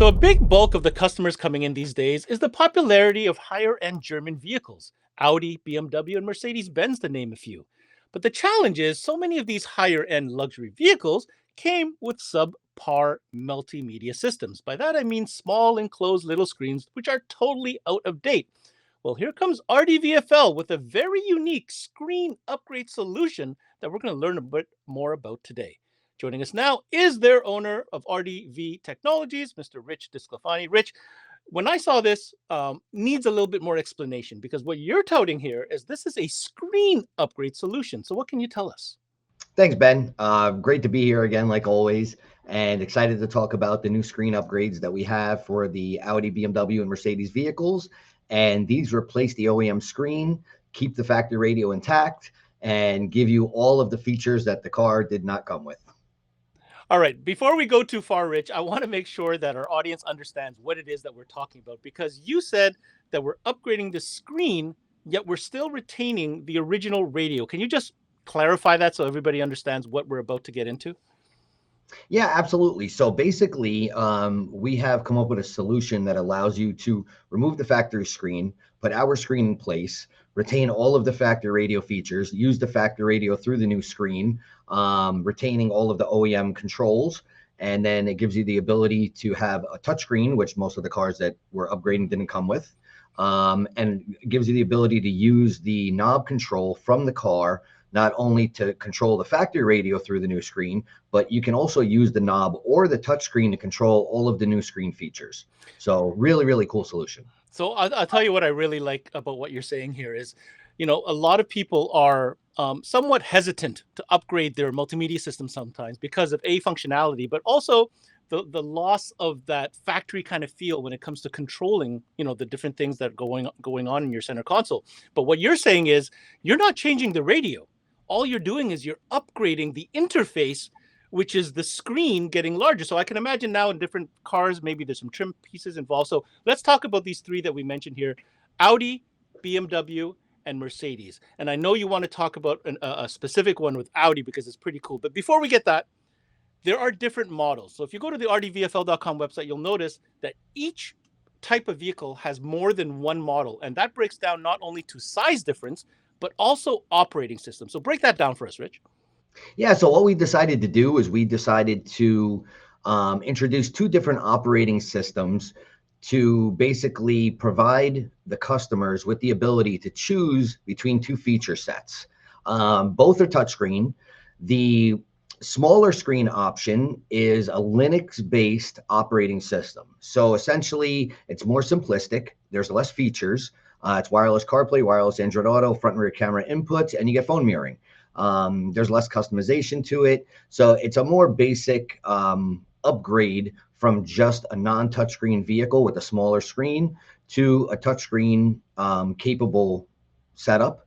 So, a big bulk of the customers coming in these days is the popularity of higher end German vehicles Audi, BMW, and Mercedes-Benz, to name a few. But the challenge is so many of these higher end luxury vehicles came with subpar multimedia systems. By that, I mean small enclosed little screens, which are totally out of date. Well, here comes RDVFL with a very unique screen upgrade solution that we're going to learn a bit more about today. Joining us now is their owner of RDV Technologies, Mr. Rich Disclafani. Rich, when I saw this, needs a little bit more explanation because what you're touting here is this is a screen upgrade solution. So what can you tell us? Thanks, Ben. Great to be here again, like always, and excited to talk about the new screen upgrades that we have for the Audi, BMW, and Mercedes vehicles. And these replace the OEM screen, keep the factory radio intact, and give you all of the features that the car did not come with. All right, before we go too far, Rich, I want to make sure that our audience understands what it is that we're talking about because you said that we're upgrading the screen, yet we're still retaining the original radio. Can you just clarify that so everybody understands what we're about to get into? Yeah, absolutely. So basically, we have come up with a solution that allows you to remove the factory screen, put our screen in place, retain all of the factory radio features, use the factory radio through the new screen, retaining all of the OEM controls. And then it gives you the ability to have a touchscreen, which most of the cars that we're upgrading didn't come with. And it gives you the ability to use the knob control from the car not only to control the factory radio through the new screen, but you can also use the knob or the touch screen to control all of the new screen features. So really, really cool solution. So I'll tell you what I really like about what you're saying here is, a lot of people are somewhat hesitant to upgrade their multimedia system sometimes because of functionality, but also the loss of that factory kind of feel when it comes to controlling, the different things that are going on in your center console. But what you're saying is you're not changing the radio. All you're doing is you're upgrading the interface, which is the screen getting larger. So I can imagine now in different cars, maybe there's some trim pieces involved. So let's talk about these three that we mentioned here: Audi, BMW, and Mercedes. And I know you want to talk about a specific one with Audi because it's pretty cool. But before we get that, there are different models. So if you go to the rdvfl.com website, you'll notice that each type of vehicle has more than one model. And that breaks down not only to size difference, but also operating system. So break that down for us, Rich. Yeah, so what we decided to do is we decided to introduce two different operating systems to basically provide the customers with the ability to choose between two feature sets. Both are touchscreen. The smaller screen option is a Linux-based operating system. So essentially, it's more simplistic. There's less features. It's wireless CarPlay, wireless Android Auto, front and rear camera inputs, and you get phone mirroring. There's less customization to it. So it's a more basic upgrade from just a non-touchscreen vehicle with a smaller screen to a touchscreen capable setup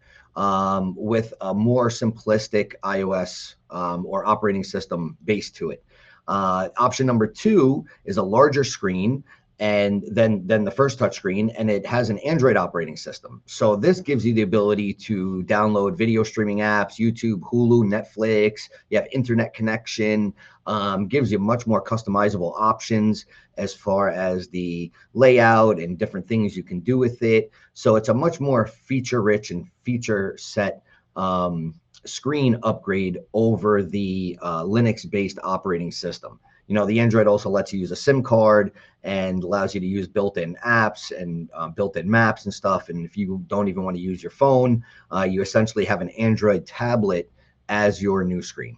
with a more simplistic iOS or operating system base to it. Option number two is a larger screen and then the first touchscreen, and it has an Android operating system. So this gives you the ability to download video streaming apps, YouTube, Hulu, Netflix. You have internet connection, gives you much more customizable options as far as the layout and different things you can do with it. So it's a much more feature-rich and feature-set screen upgrade over the Linux-based operating system. The Android also lets you use a SIM card and allows you to use built-in apps and built-in maps and stuff. And if you don't even want to use your phone, you essentially have an Android tablet as your new screen.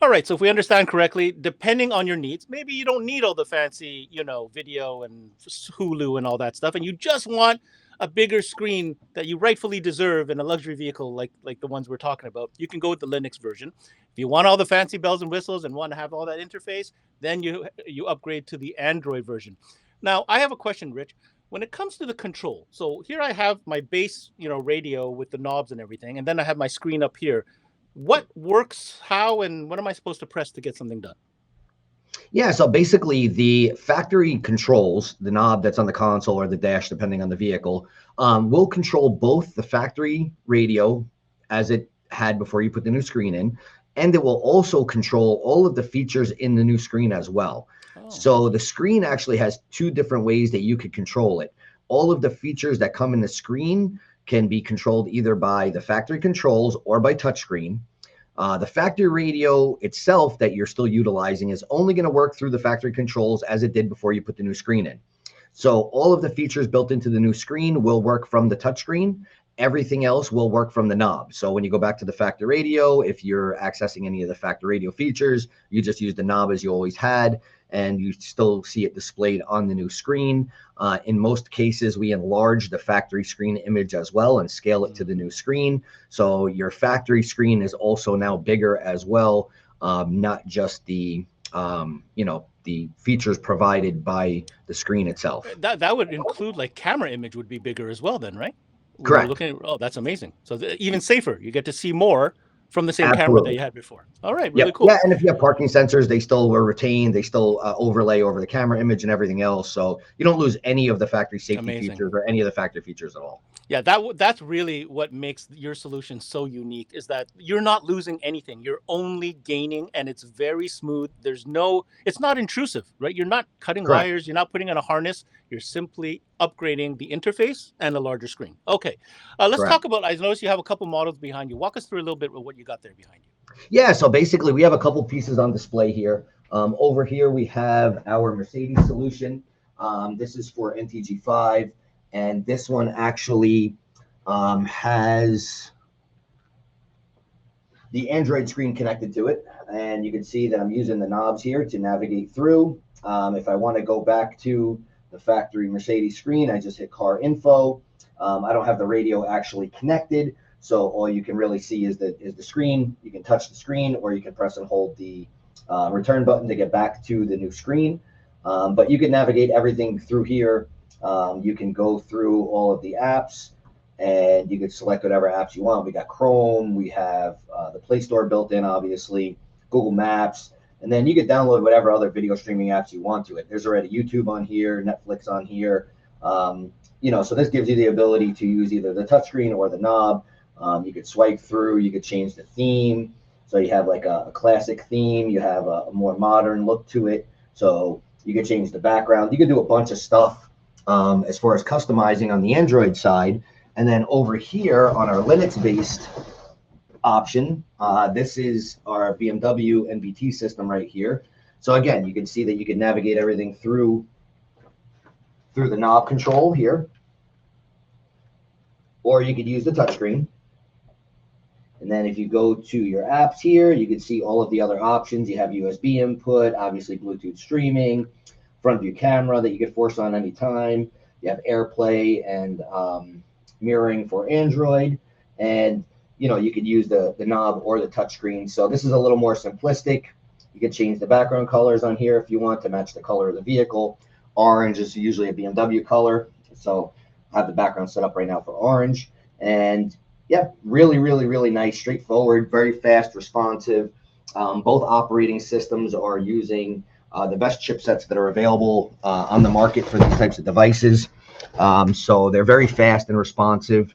All right. So if we understand correctly, depending on your needs, maybe you don't need all the fancy, video and Hulu and all that stuff, and you just want a bigger screen that you rightfully deserve in a luxury vehicle like the ones we're talking about. You can go with the Linux version. If you want all the fancy bells and whistles and want to have all that interface, then you upgrade to the Android version. Now, I have a question, Rich. When it comes to the control, so here I have my base, radio with the knobs and everything, and then I have my screen up here. What works, how, and what am I supposed to press to get something done? Yeah, so basically the factory controls, the knob that's on the console or the dash, depending on the vehicle, will control both the factory radio as it had before you put the new screen in, and it will also control all of the features in the new screen as well. Oh, So the screen actually has two different ways that you could control it. All of the features that come in the screen can be controlled either by the factory controls or by touchscreen. The factory radio itself that you're still utilizing is only going to work through the factory controls as it did before you put the new screen in. So all of the features built into the new screen will work from the touchscreen. Everything else will work from the knob. So when you go back to the factory radio, if you're accessing any of the factory radio features, you just use the knob as you always had, and you still see it displayed on the new screen. In most cases, we enlarge the factory screen image as well and scale it to the new screen. So your factory screen is also now bigger as well, not just the the features provided by the screen itself. that would include like camera image would be bigger as well then, right? When you're Correct. looking at, oh, that's amazing. So even safer, you get to see more from the same camera that Absolutely. you had before. All right, really Yep. cool. Yeah, and if you have parking sensors, they still were retained. They still overlay over the camera image and everything else. So you don't lose any of the factory safety Amazing. features or any of the factory features at all. Yeah, that's really what makes your solution so unique, is that you're not losing anything. You're only gaining, and it's very smooth. It's not intrusive, right? You're not cutting Correct. wires. You're not putting in a harness. You're simply upgrading the interface and a larger screen. Okay, let's Correct. talk about, I noticed you have a couple models behind you. Walk us through a little bit of what you got there behind you. Yeah, so basically we have a couple pieces on display here. Over here we have our Mercedes solution. This is for NTG5, and this one actually has the Android screen connected to it. And you can see that I'm using the knobs here to navigate through. If I want to go back to the factory Mercedes screen, I just hit car info. I don't have the radio actually connected, so all you can really see is the screen. You can touch the screen, or you can press and hold the return button to get back to the new screen. But you can navigate everything through here. You can go through all of the apps, and you can select whatever apps you want. We got Chrome, we have the Play Store built in, obviously, Google Maps, and then you can download whatever other video streaming apps you want to it. There's already YouTube on here, Netflix on here. So this gives you the ability to use either the touchscreen or the knob. You could swipe through, you could change the theme. So you have like a classic theme, you have a more modern look to it. So you could change the background. You could do a bunch of stuff as far as customizing on the Android side. And then over here on our Linux-based option, this is our BMW and VT system right here. So again, you can see that you can navigate everything through the knob control here, or you could use the touchscreen. And then if you go to your apps here, you can see all of the other options. You have USB input, obviously Bluetooth streaming, front view camera that you can force on anytime. You have AirPlay and mirroring for Android. And you could use the knob or the touchscreen. So this is a little more simplistic. You can change the background colors on here if you want to match the color of the vehicle. Orange is usually a BMW color, so I have the background set up right now for orange. And yeah, really, really, really nice, straightforward, very fast, responsive. Both operating systems are using the best chipsets that are available on the market for these types of devices. So they're very fast and responsive.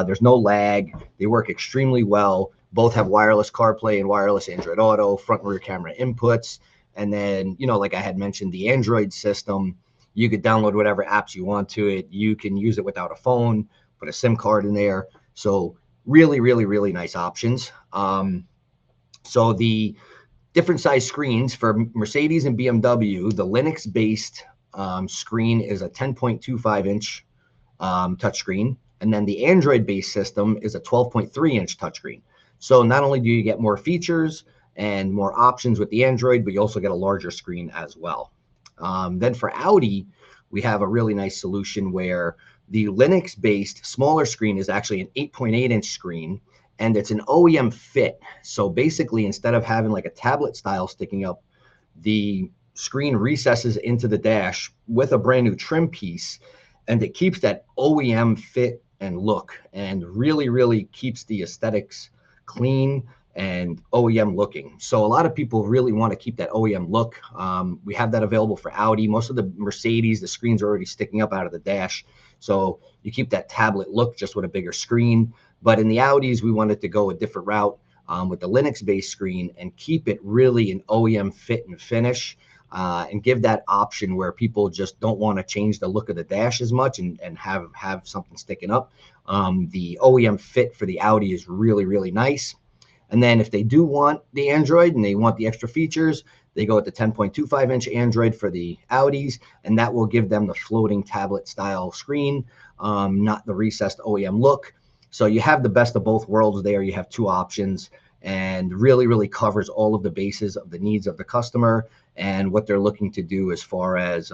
There's no lag. They work extremely well. Both have wireless CarPlay and wireless Android Auto, front and rear camera inputs. And then, like I had mentioned, the Android system, you could download whatever apps you want to it. You can use it without a phone, put a SIM card in there. So really, really, really nice options. So the different size screens for Mercedes and BMW, the Linux-based screen is a 10.25-inch touchscreen. And then the Android-based system is a 12.3-inch touchscreen. So not only do you get more features and more options with the Android, but you also get a larger screen as well. Then for Audi, we have a really nice solution where the Linux-based smaller screen is actually an 8.8-inch screen, and it's an OEM fit. So basically, instead of having like a tablet style sticking up, the screen recesses into the dash with a brand new trim piece, and it keeps that OEM fit and look, and really, really keeps the aesthetics clean and OEM looking. So a lot of people really want to keep that OEM look. We have that available for Audi. Most of the Mercedes, the screens are already sticking up out of the dash. So you keep that tablet look just with a bigger screen. But in the Audis, we wanted to go a different route with the Linux-based screen and keep it really an OEM fit and finish. and give that option where people just don't want to change the look of the dash as much and have something sticking up. The OEM fit for the Audi is really, really nice. And then if they do want the Android and they want the extra features, they go with the 10.25-inch Android for the Audis, and that will give them the floating tablet style screen, not the recessed OEM look. So you have the best of both worlds there. You have two options, and really, really covers all of the bases of the needs of the customer and what they're looking to do as far as,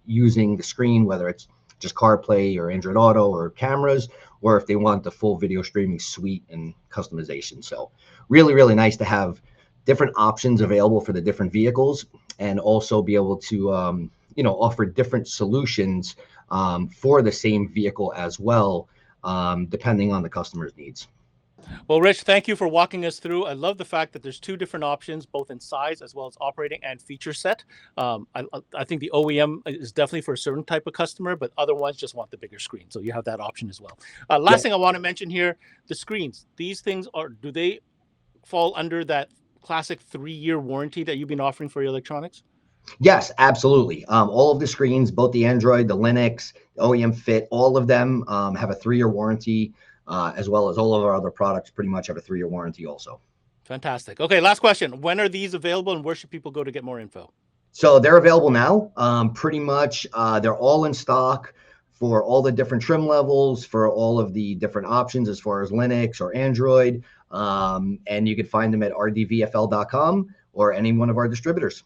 using the screen, whether it's just CarPlay or Android Auto or cameras, or if they want the full video streaming suite and customization. So really, really nice to have different options available for the different vehicles, and also be able to, offer different solutions for the same vehicle as well, depending on the customer's needs. Well, Rich, thank you for walking us through. I love the fact that there's two different options, both in size as well as operating and feature set. I think the OEM is definitely for a certain type of customer, but other ones just want the bigger screen. So you have that option as well. Last thing I want to mention here, the screens. These things do they fall under that classic 3-year warranty that you've been offering for your electronics? Yes, absolutely. All of the screens, both the Android, the Linux, the OEM Fit, all of them have a 3-year warranty, as well as all of our other products pretty much have a 3-year warranty also. Fantastic. Okay, last question. When are these available, and where should people go to get more info? So they're available now. Pretty much they're all in stock for all the different trim levels, for all of the different options as far as Linux or Android. And you can find them at rdvfl.com or any one of our distributors.